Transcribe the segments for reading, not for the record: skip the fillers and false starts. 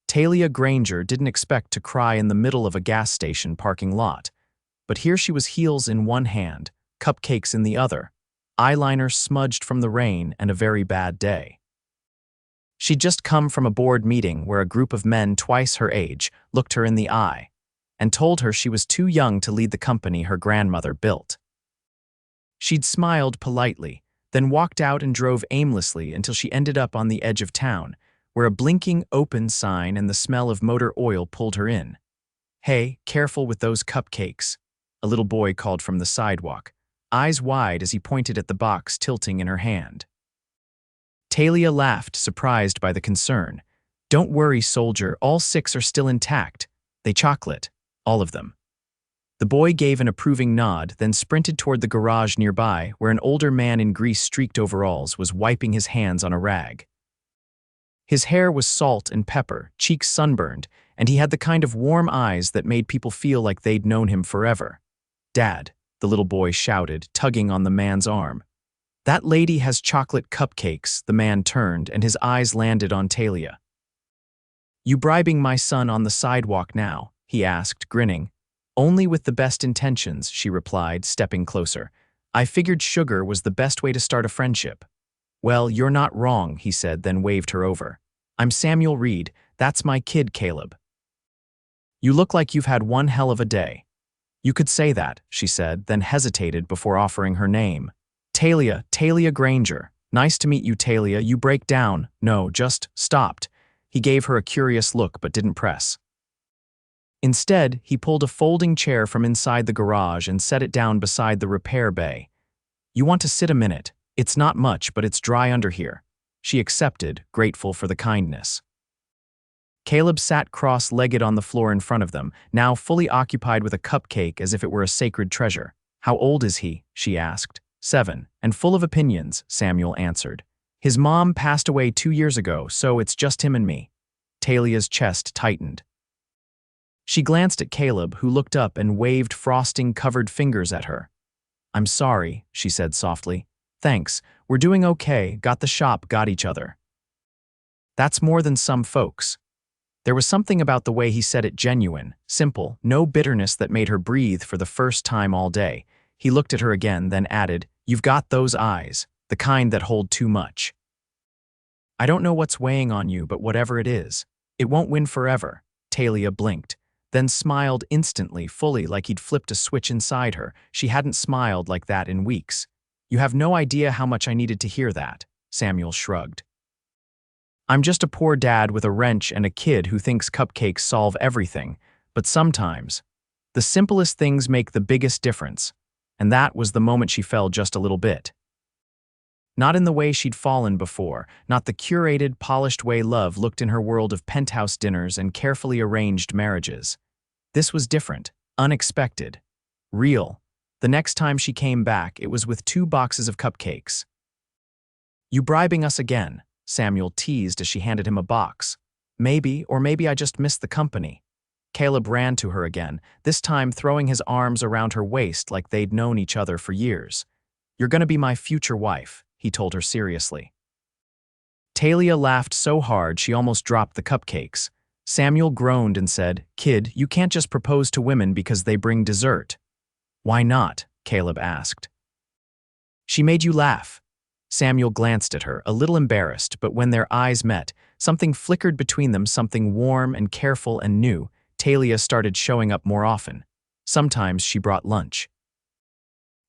Talia Granger didn't expect to cry in the middle of a gas station parking lot. But here she was, heels in one hand, cupcakes in the other, eyeliner smudged from the rain, and a very bad day. She'd just come from a board meeting where a group of men twice her age looked her in the eye and told her she was too young to lead the company her grandmother built. She'd smiled politely, then walked out and drove aimlessly until she ended up on the edge of town, where a blinking open sign and the smell of motor oil pulled her in. "Hey, careful with those cupcakes," a little boy called from the sidewalk, eyes wide as he pointed at the box tilting in her hand. Talia laughed, surprised by the concern. "Don't worry, soldier, all 6 are still intact. They chocolate, all of them." The boy gave an approving nod, then sprinted toward the garage nearby, where an older man in grease-streaked overalls was wiping his hands on a rag. His hair was salt and pepper, cheeks sunburned, and he had the kind of warm eyes that made people feel like they'd known him forever. "Dad," the little boy shouted, tugging on the man's arm. "That lady has chocolate cupcakes." The man turned, and his eyes landed on Talia. "You bribing my son on the sidewalk now?" he asked, grinning. "Only with the best intentions," she replied, stepping closer. "I figured sugar was the best way to start a friendship." "Well, you're not wrong," he said, then waved her over. "I'm Samuel Reed. That's my kid, Kaleb." "You look like you've had one hell of a day." "You could say that," she said, then hesitated before offering her name. Talia Granger. "Nice to meet you, Talia. You break down." "No, just stopped." He gave her a curious look but didn't press. Instead, he pulled a folding chair from inside the garage and set it down beside the repair bay. "You want to sit a minute? It's not much, but it's dry under here." She accepted, grateful for the kindness. Kaleb sat cross-legged on the floor in front of them, now fully occupied with a cupcake as if it were a sacred treasure. "How old is he?" she asked. 7, and full of opinions," Samuel answered. "His mom passed away 2 years ago, so it's just him and me." Talia's chest tightened. She glanced at Kaleb, who looked up and waved frosting-covered fingers at her. "I'm sorry," she said softly. "Thanks, we're doing okay, got the shop, got each other." That's more than some folks. There was something about the way he said it, genuine, simple, no bitterness, that made her breathe for the first time all day. He looked at her again, then added, "You've got those eyes, the kind that hold too much. I don't know what's weighing on you, but whatever it is, it won't win forever." Talia blinked, then smiled instantly, fully, like he'd flipped a switch inside her. She hadn't smiled like that in weeks. "You have no idea how much I needed to hear that," Samuel shrugged. "I'm just a poor dad with a wrench and a kid who thinks cupcakes solve everything, but sometimes the simplest things make the biggest difference." And that was the moment she fell just a little bit. Not in the way she'd fallen before, not the curated, polished way love looked in her world of penthouse dinners and carefully arranged marriages. This was different, unexpected, real. The next time she came back, it was with 2 boxes of cupcakes. "You bribing us again?" Samuel teased as she handed him a box. "Maybe, or maybe I just missed the company." Kaleb ran to her again, this time throwing his arms around her waist like they'd known each other for years. "You're gonna be my future wife," he told her seriously. Talia laughed so hard she almost dropped the cupcakes. Samuel groaned and said, "Kid, you can't just propose to women because they bring dessert." "Why not?" Kaleb asked. "She made you laugh." Samuel glanced at her, a little embarrassed, but when their eyes met, something flickered between them, something warm and careful and new. Talia started showing up more often. Sometimes she brought lunch.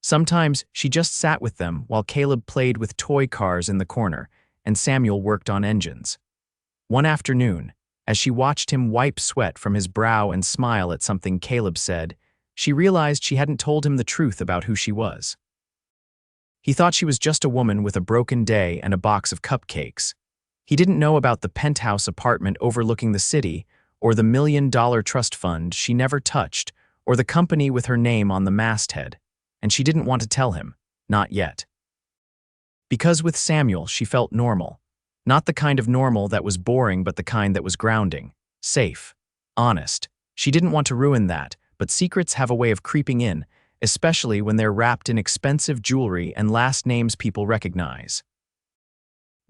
Sometimes she just sat with them while Kaleb played with toy cars in the corner and Samuel worked on engines. One afternoon, as she watched him wipe sweat from his brow and smile at something Kaleb said, she realized she hadn't told him the truth about who she was. He thought she was just a woman with a broken day and a box of cupcakes. He didn't know about the penthouse apartment overlooking the city, or the $1 million trust fund she never touched, or the company with her name on the masthead, and she didn't want to tell him, not yet. Because with Samuel she felt normal, not the kind of normal that was boring but the kind that was grounding, safe, honest. She didn't want to ruin that, but secrets have a way of creeping in, especially when they're wrapped in expensive jewelry and last names people recognize.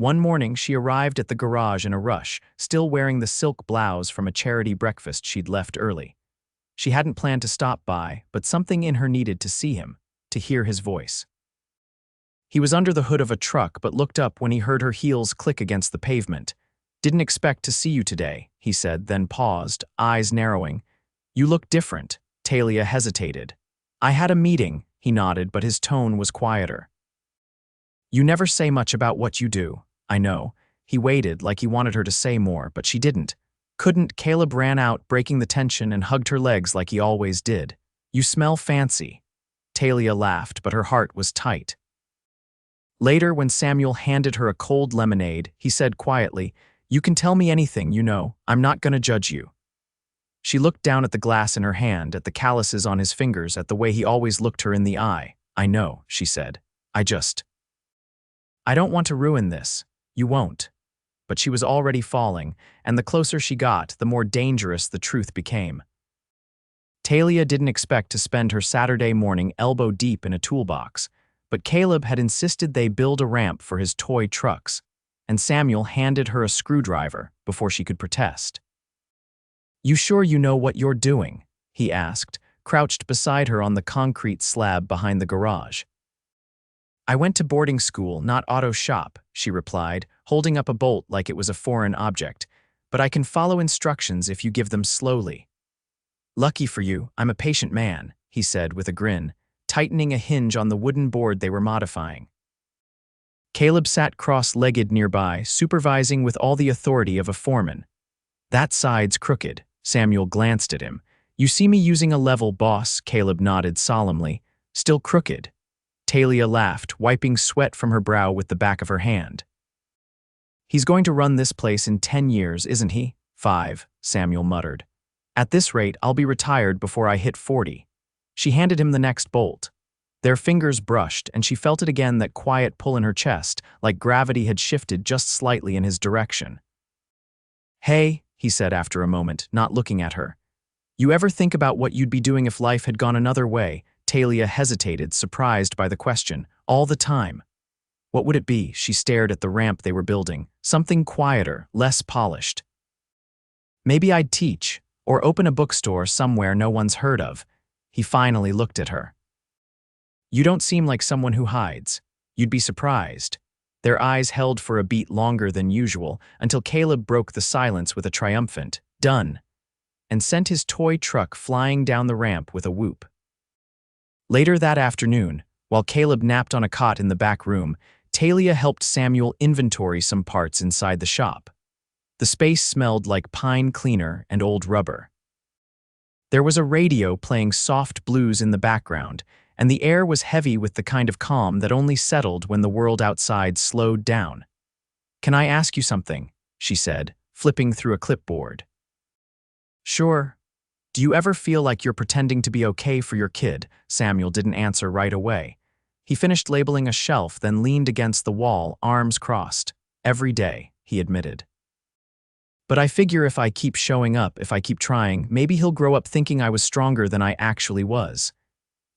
One morning, she arrived at the garage in a rush, still wearing the silk blouse from a charity breakfast she'd left early. She hadn't planned to stop by, but something in her needed to see him, to hear his voice. He was under the hood of a truck but looked up when he heard her heels click against the pavement. "Didn't expect to see you today," he said, then paused, eyes narrowing. "You look different." Talia hesitated. "I had a meeting," he nodded, but his tone was quieter. "You never say much about what you do." "I know." He waited like he wanted her to say more, but she didn't. Couldn't. Kaleb ran out, breaking the tension, and hugged her legs like he always did. "You smell fancy." Talia laughed, but her heart was tight. Later, when Samuel handed her a cold lemonade, he said quietly, "You can tell me anything, you know. I'm not gonna judge you." She looked down at the glass in her hand, at the calluses on his fingers, at the way he always looked her in the eye. "I know," she said. I don't want to ruin this." "You won't." But she was already falling, and the closer she got, the more dangerous the truth became. Talia didn't expect to spend her Saturday morning elbow deep in a toolbox, but Kaleb had insisted they build a ramp for his toy trucks, and Samuel handed her a screwdriver before she could protest. "You sure you know what you're doing?" he asked, crouched beside her on the concrete slab behind the garage. "I went to boarding school, not auto shop," she replied, holding up a bolt like it was a foreign object. "But I can follow instructions if you give them slowly." "Lucky for you, I'm a patient man," he said with a grin, tightening a hinge on the wooden board they were modifying. Kaleb sat cross-legged nearby, supervising with all the authority of a foreman. "That side's crooked." Samuel glanced at him. "You see me using a level, boss," Kaleb nodded solemnly. "Still crooked." Talia laughed, wiping sweat from her brow with the back of her hand. "He's going to run this place in 10 years, isn't he?" "5, Samuel muttered. "At this rate, I'll be retired before I hit 40. She handed him the next bolt. Their fingers brushed, and she felt it again, that quiet pull in her chest, like gravity had shifted just slightly in his direction. "Hey," he said after a moment, not looking at her. "You ever think about what you'd be doing if life had gone another way?" Talia hesitated, surprised by the question. "All the time." "What would it be?" She stared at the ramp they were building. "Something quieter, less polished. Maybe I'd teach, or open a bookstore somewhere no one's heard of." He finally looked at her. "You don't seem like someone who hides. You'd be surprised." Their eyes held for a beat longer than usual, until Kaleb broke the silence with a triumphant, "Done," and sent his toy truck flying down the ramp with a whoop. Later that afternoon, while Kaleb napped on a cot in the back room, Talia helped Samuel inventory some parts inside the shop. The space smelled like pine cleaner and old rubber. There was a radio playing soft blues in the background, and the air was heavy with the kind of calm that only settled when the world outside slowed down. "Can I ask you something?" she said, flipping through a clipboard. "Sure." "Do you ever feel like you're pretending to be okay for your kid?" Samuel didn't answer right away. He finished labeling a shelf, then leaned against the wall, arms crossed. "Every day," he admitted. "But I figure if I keep showing up, if I keep trying, maybe he'll grow up thinking I was stronger than I actually was."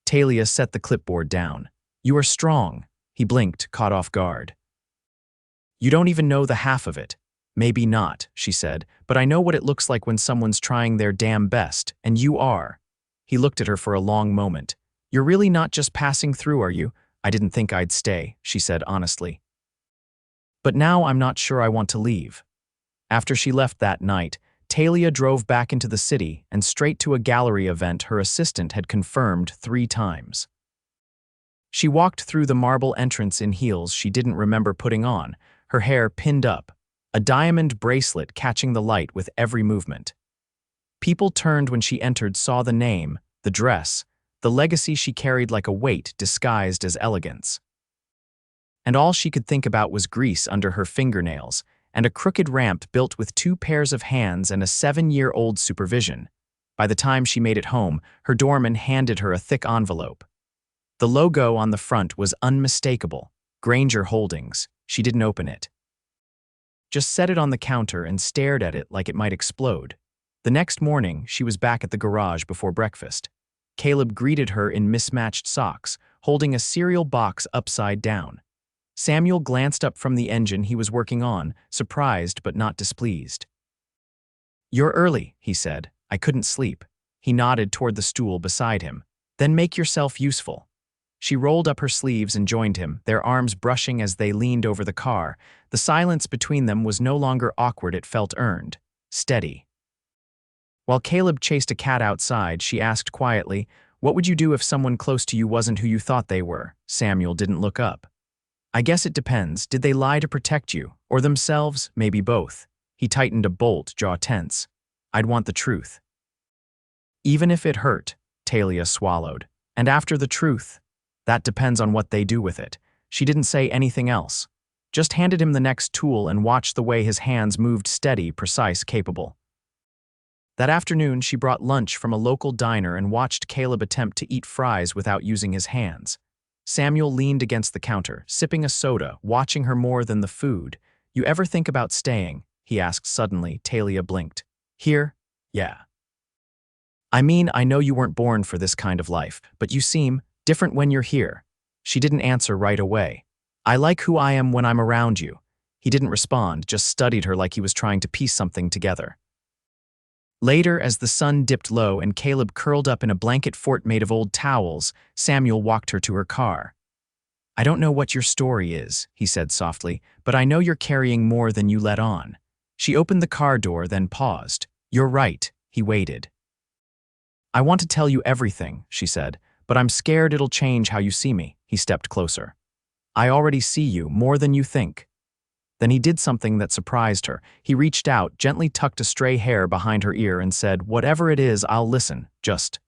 Talia set the clipboard down. "You are strong." He blinked, caught off guard. "You don't even know the half of it." "Maybe not," she said, "but I know what it looks like when someone's trying their damn best, and you are." He looked at her for a long moment. "You're really not just passing through, are you?" "I didn't think I'd stay," she said honestly. "But now I'm not sure I want to leave." After she left that night, Talia drove back into the city and straight to a gallery event her assistant had confirmed 3 times. She walked through the marble entrance in heels she didn't remember putting on, her hair pinned up, a diamond bracelet catching the light with every movement. People turned when she entered, saw the name, the dress, the legacy she carried like a weight disguised as elegance. And all she could think about was grease under her fingernails and a crooked ramp built with 2 pairs of hands and a 7-year-old supervision. By the time she made it home, her doorman handed her a thick envelope. The logo on the front was unmistakable, Granger Holdings. She didn't open it. Just set it on the counter and stared at it like it might explode. The next morning, she was back at the garage before breakfast. Kaleb greeted her in mismatched socks, holding a cereal box upside down. Samuel glanced up from the engine he was working on, surprised but not displeased. "You're early," he said. "I couldn't sleep." He nodded toward the stool beside him. "Then make yourself useful." She rolled up her sleeves and joined him, their arms brushing as they leaned over the car. The silence between them was no longer awkward, it felt earned, steady. While Kaleb chased a cat outside, she asked quietly, "What would you do if someone close to you wasn't who you thought they were?" Samuel didn't look up. "I guess it depends. Did they lie to protect you? Or themselves? Maybe both." He tightened a bolt, jaw tense. "I'd want the truth." "Even if it hurt," Talia swallowed. "And after the truth? That depends on what they do with it." She didn't say anything else. Just handed him the next tool and watched the way his hands moved, steady, precise, capable. That afternoon, she brought lunch from a local diner and watched Kaleb attempt to eat fries without using his hands. Samuel leaned against the counter, sipping a soda, watching her more than the food. "You ever think about staying?" he asked suddenly. Talia blinked. "Here? Yeah. I mean, I know you weren't born for this kind of life, but you seem different when you're here." She didn't answer right away. "I like who I am when I'm around you." He didn't respond, just studied her like he was trying to piece something together. Later, as the sun dipped low and Kaleb curled up in a blanket fort made of old towels, Samuel walked her to her car. "I don't know what your story is," he said softly, "but I know you're carrying more than you let on." She opened the car door, then paused. "You're right." He waited. "I want to tell you everything," she said, "but I'm scared it'll change how you see me." He stepped closer. "I already see you, more than you think." Then he did something that surprised her. He reached out, gently tucked a stray hair behind her ear and said, "Whatever it is, I'll listen, just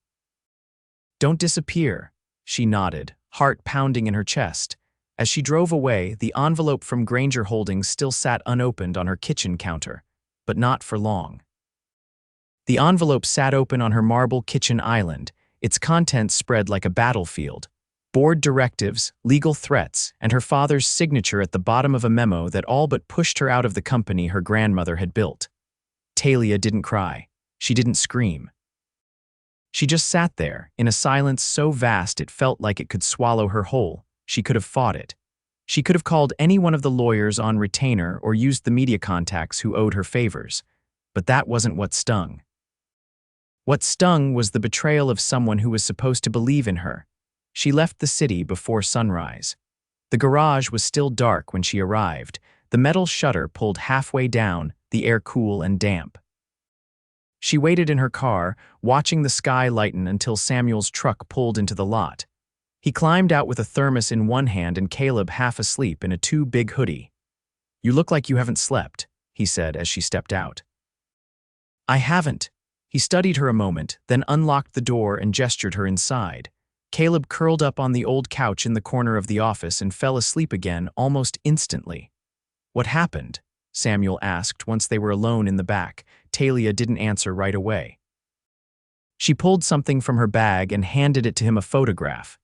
don't disappear." She nodded, heart pounding in her chest. As she drove away, the envelope from Granger Holdings still sat unopened on her kitchen counter, but not for long. The envelope sat open on her marble kitchen island, its contents spread like a battlefield. Board directives, legal threats, and her father's signature at the bottom of a memo that all but pushed her out of the company her grandmother had built. Talia didn't cry. She didn't scream. She just sat there, in a silence so vast it felt like it could swallow her whole. She could have fought it. She could have called any one of the lawyers on retainer or used the media contacts who owed her favors. But that wasn't what stung. What stung was the betrayal of someone who was supposed to believe in her. She left the city before sunrise. The garage was still dark when she arrived, the metal shutter pulled halfway down, the air cool and damp. She waited in her car, watching the sky lighten until Samuel's truck pulled into the lot. He climbed out with a thermos in one hand and Kaleb half asleep in a too-big hoodie. "You look like you haven't slept," he said as she stepped out. "I haven't." He studied her a moment, then unlocked the door and gestured her inside. Kaleb curled up on the old couch in the corner of the office and fell asleep again almost instantly. "What happened?" Samuel asked once they were alone in the back. Talia didn't answer right away. She pulled something from her bag and handed it to him, a photograph.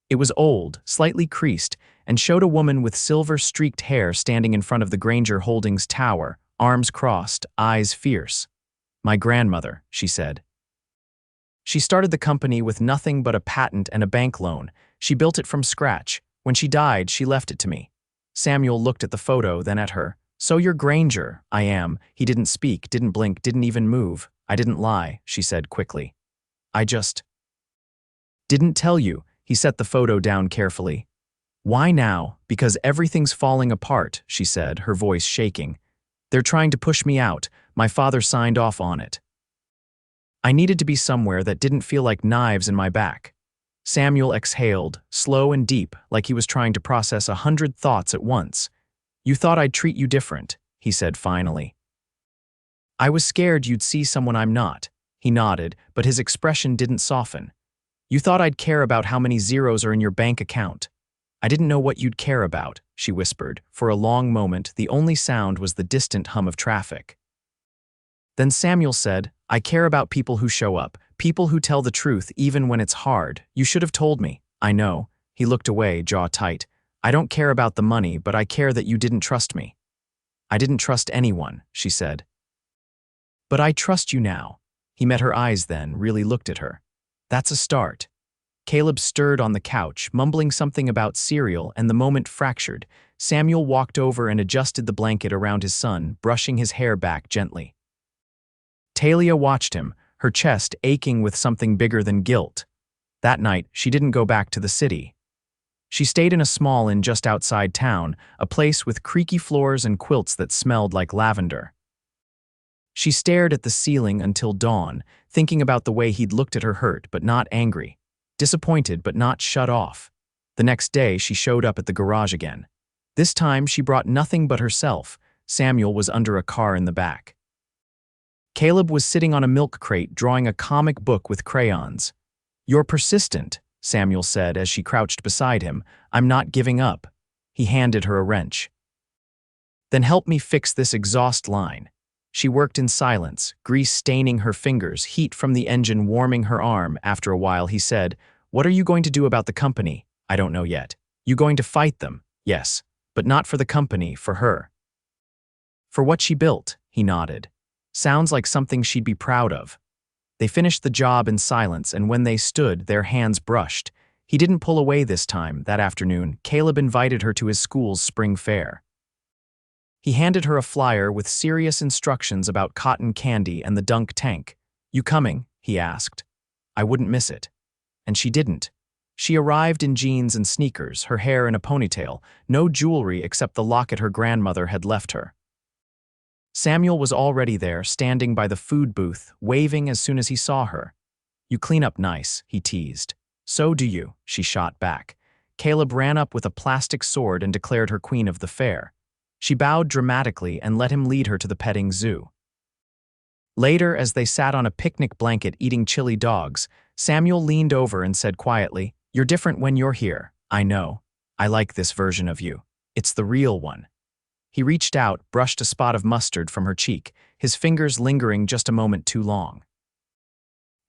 It was old, slightly creased, and showed a woman with silver-streaked hair standing in front of the Granger Holdings tower, arms crossed, eyes fierce. "My grandmother," she said. "She started the company with nothing but a patent and a bank loan. She built it from scratch. When she died, she left it to me." Samuel looked at the photo, then at her. "So you're Granger." "I am." He didn't speak, didn't blink, didn't even move. "I didn't lie," she said quickly. "I just didn't tell you." He set the photo down carefully. "Why now?" "Because everything's falling apart," she said, her voice shaking. "They're trying to push me out. My father signed off on it. I needed to be somewhere that didn't feel like knives in my back." Samuel exhaled, slow and deep, like he was trying to process 100 thoughts at once. "You thought I'd treat you different," he said finally. "I was scared you'd see someone I'm not." He nodded, but his expression didn't soften. "You thought I'd care about how many zeros are in your bank account." "I didn't know what you'd care about," she whispered. For a long moment, the only sound was the distant hum of traffic. Then Samuel said, "I care about people who show up, people who tell the truth even when it's hard. You should have told me." "I know." He looked away, jaw tight. "I don't care about the money, but I care that you didn't trust me." "I didn't trust anyone," she said. "But I trust you now." He met her eyes then, really looked at her. "That's a start." Kaleb stirred on the couch, mumbling something about cereal, and the moment fractured. Samuel walked over and adjusted the blanket around his son, brushing his hair back gently. Talia watched him, her chest aching with something bigger than guilt. That night, she didn't go back to the city. She stayed in a small inn just outside town, a place with creaky floors and quilts that smelled like lavender. She stared at the ceiling until dawn, thinking about the way he'd looked at her, hurt but not angry, disappointed but not shut off. The next day, she showed up at the garage again. This time, she brought nothing but herself. Samuel was under a car in the back. Kaleb was sitting on a milk crate drawing a comic book with crayons. "You're persistent," Samuel said as she crouched beside him. "I'm not giving up." He handed her a wrench. "Then help me fix this exhaust line." She worked in silence, grease staining her fingers, heat from the engine warming her arm. After a while, he said, "What are you going to do about the company?" "I don't know yet." "You going to fight them?" "Yes, but not for the company, for her." "For what she built," he nodded. "Sounds like something she'd be proud of." They finished the job in silence, and when they stood, their hands brushed. He didn't pull away this time. That afternoon, Kaleb invited her to his school's spring fair. He handed her a flyer with serious instructions about cotton candy and the dunk tank. "You coming?" he asked. "I wouldn't miss it." And she didn't. She arrived in jeans and sneakers, her hair in a ponytail, no jewelry except the locket her grandmother had left her. Samuel was already there, standing by the food booth, waving as soon as he saw her. "You clean up nice," he teased. "So do you," she shot back. Kaleb ran up with a plastic sword and declared her queen of the fair. She bowed dramatically and let him lead her to the petting zoo. Later, as they sat on a picnic blanket eating chili dogs, Samuel leaned over and said quietly, "You're different when you're here. I know. I like this version of you. It's the real one." He reached out, brushed a spot of mustard from her cheek, his fingers lingering just a moment too long.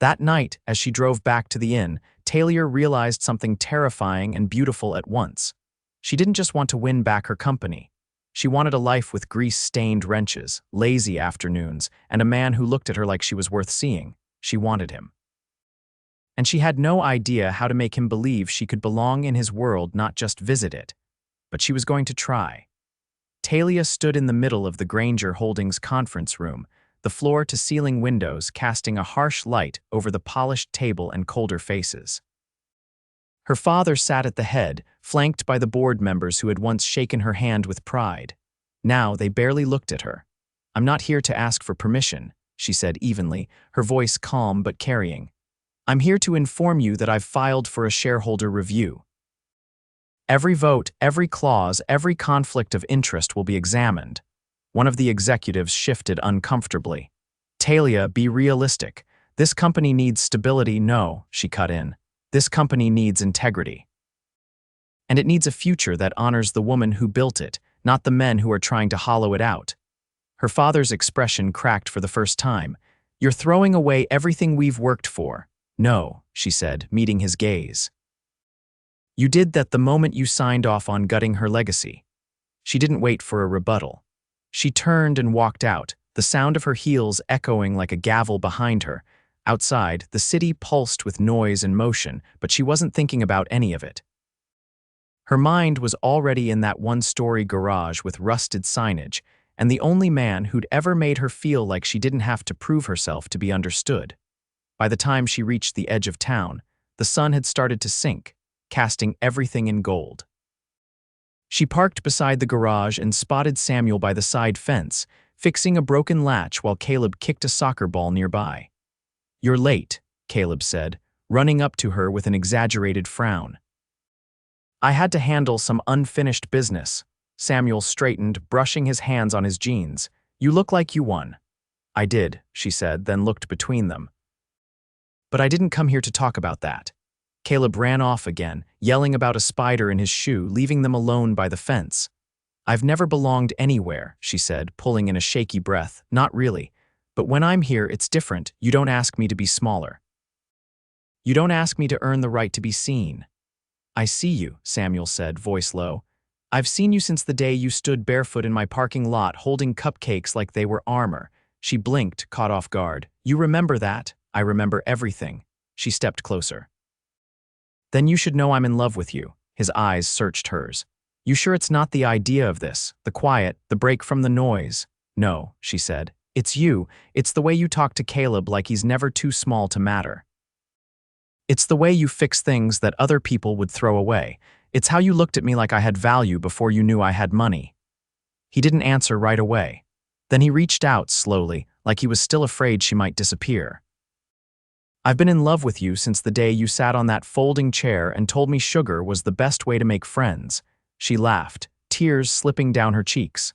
That night, as she drove back to the inn, Talia realized something terrifying and beautiful at once. She didn't just want to win back her company. She wanted a life with grease-stained wrenches, lazy afternoons, and a man who looked at her like she was worth seeing. She wanted him. And she had no idea how to make him believe she could belong in his world, not just visit it. But she was going to try. Talia stood in the middle of the Granger Holdings conference room, the floor-to-ceiling windows casting a harsh light over the polished table and colder faces. Her father sat at the head, flanked by the board members who had once shaken her hand with pride. Now they barely looked at her. "I'm not here to ask for permission," she said evenly, her voice calm but carrying. "I'm here to inform you that I've filed for a shareholder review. Every vote, every clause, every conflict of interest will be examined." One of the executives shifted uncomfortably. "Talia, be realistic. This company needs stability." "No," she cut in. "This company needs integrity. And it needs a future that honors the woman who built it, not the men who are trying to hollow it out." Her father's expression cracked for the first time. "You're throwing away everything we've worked for." "No," she said, meeting his gaze. "You did that the moment you signed off on gutting her legacy." She didn't wait for a rebuttal. She turned and walked out, the sound of her heels echoing like a gavel behind her. Outside, the city pulsed with noise and motion, but she wasn't thinking about any of it. Her mind was already in that one-story garage with rusted signage, and the only man who'd ever made her feel like she didn't have to prove herself to be understood. By the time she reached the edge of town, the sun had started to sink, casting everything in gold. She parked beside the garage and spotted Samuel by the side fence, fixing a broken latch while Kaleb kicked a soccer ball nearby. "You're late," Kaleb said, running up to her with an exaggerated frown. "I had to handle some unfinished business." Samuel straightened, brushing his hands on his jeans. "You look like you won." "I did," she said, then looked between them. "But I didn't come here to talk about that." Kaleb ran off again, yelling about a spider in his shoe, leaving them alone by the fence. "I've never belonged anywhere," she said, pulling in a shaky breath. "Not really. But when I'm here, it's different. You don't ask me to be smaller. You don't ask me to earn the right to be seen." "I see you," Samuel said, voice low. "I've seen you since the day you stood barefoot in my parking lot holding cupcakes like they were armor." She blinked, caught off guard. "You remember that?" "I remember everything." She stepped closer. "Then you should know I'm in love with you." His eyes searched hers. You sure it's not the idea of this, the quiet, the break from the noise? No, she said. It's you. It's the way you talk to Kaleb like he's never too small to matter. It's the way you fix things that other people would throw away. It's how you looked at me like I had value before you knew I had money. He didn't answer right away. Then he reached out slowly, like he was still afraid she might disappear. I've been in love with you since the day you sat on that folding chair and told me sugar was the best way to make friends. She laughed, tears slipping down her cheeks.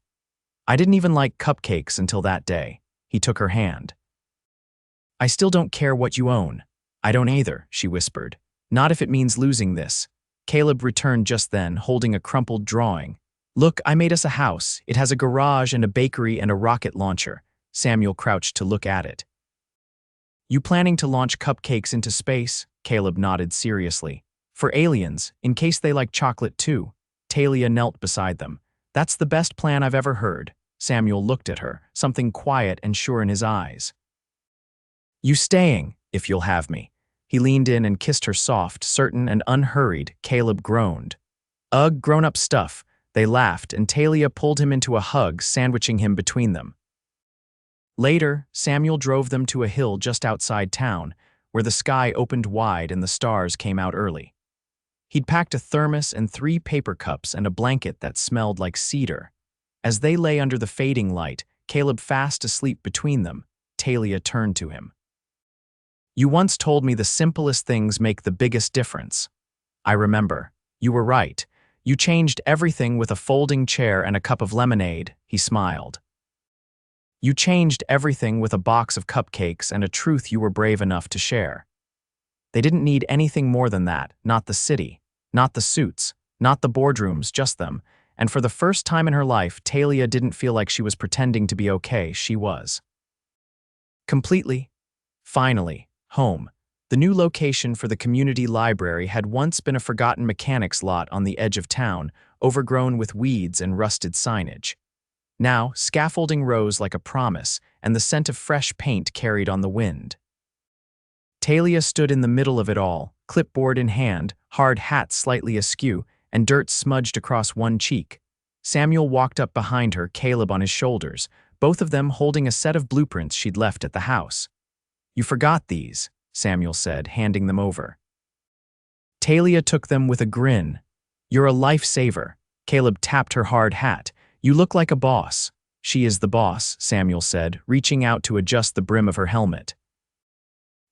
I didn't even like cupcakes until that day. He took her hand. I still don't care what you own. I don't either, she whispered. Not if it means losing this. Kaleb returned just then, holding a crumpled drawing. Look, I made us a house. It has a garage and a bakery and a rocket launcher. Samuel crouched to look at it. You planning to launch cupcakes into space? Kaleb nodded seriously. For aliens, in case they like chocolate too. Talia knelt beside them. That's the best plan I've ever heard. Samuel looked at her, something quiet and sure in his eyes. You staying, if you'll have me. He leaned in and kissed her soft, certain and unhurried. Kaleb groaned. Ugh, grown-up stuff. They laughed, and Talia pulled him into a hug, sandwiching him between them. Later, Samuel drove them to a hill just outside town, where the sky opened wide and the stars came out early. He'd packed a thermos and 3 paper cups and a blanket that smelled like cedar. As they lay under the fading light, Kaleb fast asleep between them, Talia turned to him. You once told me the simplest things make the biggest difference. I remember. You were right. You changed everything with a folding chair and a cup of lemonade, he smiled. You changed everything with a box of cupcakes and a truth you were brave enough to share. They didn't need anything more than that, not the city, not the suits, not the boardrooms, just them, and for the first time in her life, Talia didn't feel like she was pretending to be okay, she was. Completely. Finally, home. The new location for the community library had once been a forgotten mechanics lot on the edge of town, overgrown with weeds and rusted signage. Now, scaffolding rose like a promise, and the scent of fresh paint carried on the wind. Talia stood in the middle of it all, clipboard in hand, hard hat slightly askew, and dirt smudged across one cheek. Samuel walked up behind her, Kaleb on his shoulders, both of them holding a set of blueprints she'd left at the house. You forgot these, Samuel said, handing them over. Talia took them with a grin. You're a lifesaver. Kaleb tapped her hard hat. You look like a boss. She is the boss, Samuel said, reaching out to adjust the brim of her helmet.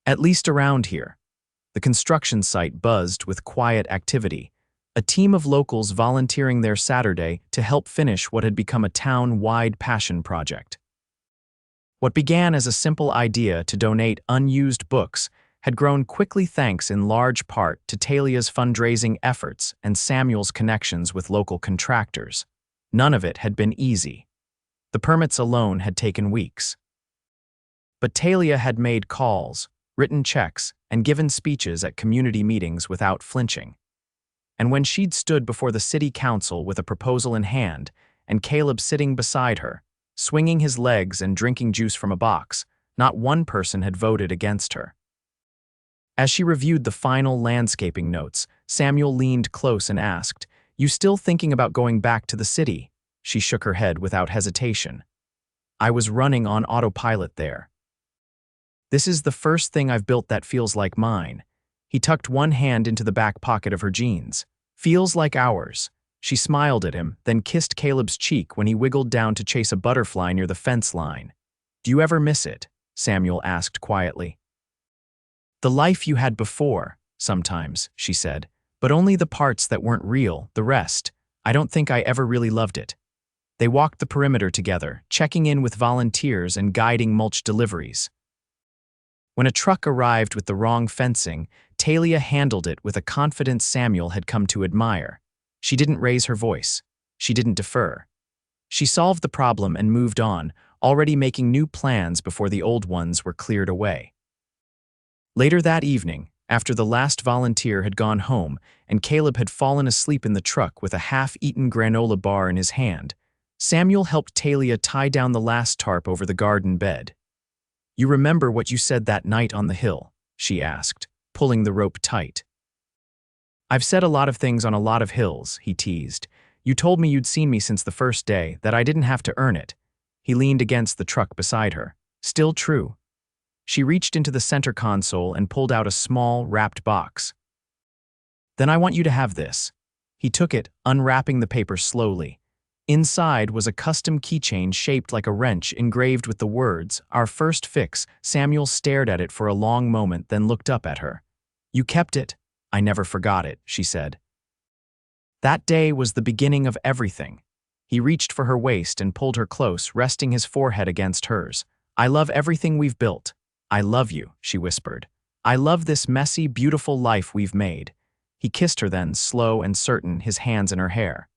At least around here. The construction site buzzed with quiet activity, a team of locals volunteering their Saturday to help finish what had become a town-wide passion project. What began as a simple idea to donate unused books had grown quickly thanks in large part to Talia's fundraising efforts and Samuel's connections with local contractors. None of it had been easy. The permits alone had taken weeks. But Talia had made calls, written checks, and given speeches at community meetings without flinching. And when she'd stood before the city council with a proposal in hand, and Kaleb sitting beside her, swinging his legs and drinking juice from a box, not one person had voted against her. As she reviewed the final landscaping notes, Samuel leaned close and asked, You still thinking about going back to the city? She shook her head without hesitation. I was running on autopilot there. This is the first thing I've built that feels like mine. He tucked one hand into the back pocket of her jeans. Feels like ours. She smiled at him, then kissed Kaleb's cheek when he wiggled down to chase a butterfly near the fence line. Do you ever miss it? Samuel asked quietly. The life you had before, sometimes, she said, but only the parts that weren't real, the rest. I don't think I ever really loved it. They walked the perimeter together, checking in with volunteers and guiding mulch deliveries. When a truck arrived with the wrong fencing, Talia handled it with a confidence Samuel had come to admire. She didn't raise her voice. She didn't defer. She solved the problem and moved on, already making new plans before the old ones were cleared away. Later that evening, after the last volunteer had gone home and Kaleb had fallen asleep in the truck with a half-eaten granola bar in his hand, Samuel helped Talia tie down the last tarp over the garden bed. You remember what you said that night on the hill? She asked, pulling the rope tight. I've said a lot of things on a lot of hills, he teased. You told me you'd seen me since the first day, that I didn't have to earn it. He leaned against the truck beside her. Still true. She reached into the center console and pulled out a small, wrapped box. Then I want you to have this. He took it, unwrapping the paper slowly. Inside was a custom keychain shaped like a wrench engraved with the words, "Our first fix." Samuel stared at it for a long moment, then looked up at her. You kept it. I never forgot it, she said. That day was the beginning of everything. He reached for her waist and pulled her close, resting his forehead against hers. I love everything we've built. I love you, she whispered. I love this messy, beautiful life we've made. He kissed her then, slow and certain, his hands in her hair.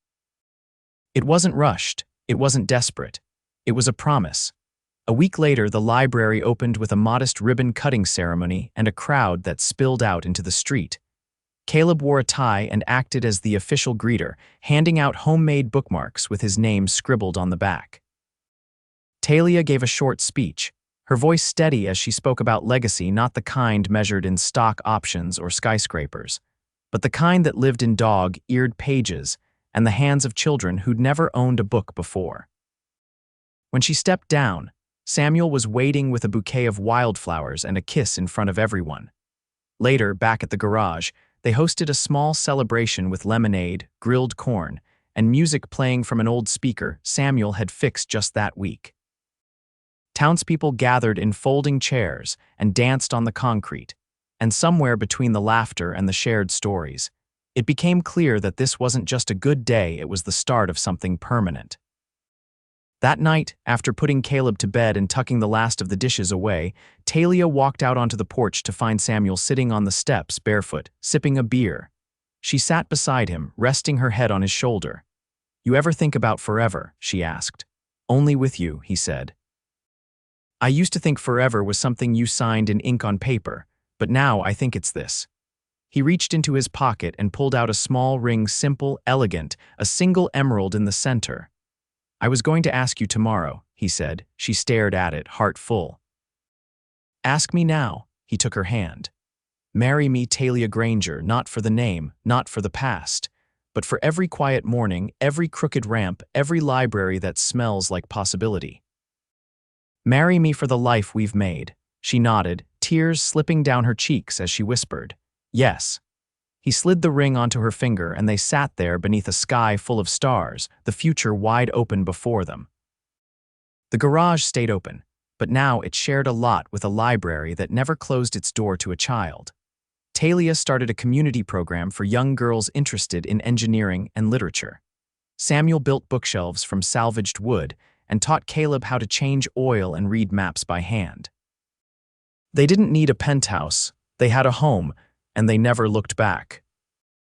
It wasn't rushed. It wasn't desperate. It was a promise. A week later, the library opened with a modest ribbon-cutting ceremony and a crowd that spilled out into the street. Kaleb wore a tie and acted as the official greeter, handing out homemade bookmarks with his name scribbled on the back. Talia gave a short speech, her voice steady as she spoke about legacy, not the kind measured in stock options or skyscrapers, but the kind that lived in dog-eared pages and the hands of children who'd never owned a book before. When she stepped down, Samuel was waiting with a bouquet of wildflowers and a kiss in front of everyone. Later, back at the garage, they hosted a small celebration with lemonade, grilled corn, and music playing from an old speaker Samuel had fixed just that week. Townspeople gathered in folding chairs and danced on the concrete, and somewhere between the laughter and the shared stories, it became clear that this wasn't just a good day, it was the start of something permanent. That night, after putting Kaleb to bed and tucking the last of the dishes away, Talia walked out onto the porch to find Samuel sitting on the steps, barefoot, sipping a beer. She sat beside him, resting her head on his shoulder. You ever think about forever? She asked. Only with you, he said. I used to think forever was something you signed in ink on paper, but now I think it's this. He reached into his pocket and pulled out a small ring, simple, elegant, a single emerald in the center. I was going to ask you tomorrow, he said. She stared at it, heart full. Ask me now, he took her hand. Marry me, Talia Granger, not for the name, not for the past, but for every quiet morning, every crooked ramp, every library that smells like possibility. Marry me for the life we've made. She nodded, tears slipping down her cheeks as she whispered, yes. He slid the ring onto her finger and they sat there beneath a sky full of stars, the future wide open before them. The garage stayed open, but now it shared a lot with a library that never closed its door to a child. Talia started a community program for young girls interested in engineering and literature. Samuel built bookshelves from salvaged wood and taught Kaleb how to change oil and read maps by hand. They didn't need a penthouse, they had a home, and they never looked back.